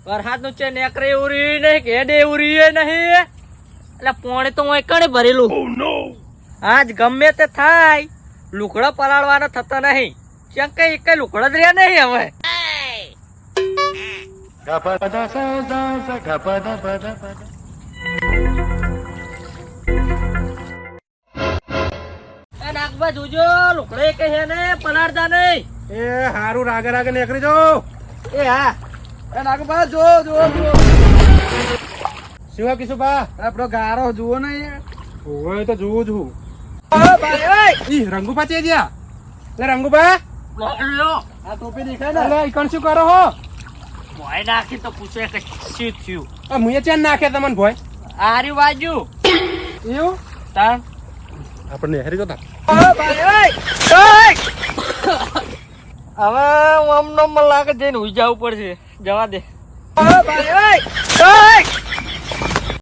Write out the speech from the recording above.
વરસાદ નું છે નેકરે ઉરી નહીં કેડે ઉરી નહીં એટલે પોણી તો હું કણે ભરેલું આજ ગમે તે થાય લુકડો પલાળવાનો થતો નહીં કેમ કે એક લુકડો જ રહ્યા નહીં હવે નાગબા જોજો લુકડો એક છે ને પલાળતા નહીં એ હારું રાગે રાગે નીકળી જો એ હા નાગબા જો જો જો શું કીશું બા આપણો ગારો જુઓ ને ઓય તો જોઉં છું ભાઈ ઈ રંગુબા ચે ગયા લે રંગુબા આ ટોપી દેખાય ને અલે ઈકણ શું કરો હો ભોય નાખી તો પૂછે કે શું થયું આ મુએ ચેન નાખે તમને ભોય આરી બાજુ એવું તાણ આપણે હેરી જતા હવે આમનો મને લાગે જઈને હુઈ જવું પડશે જવા દે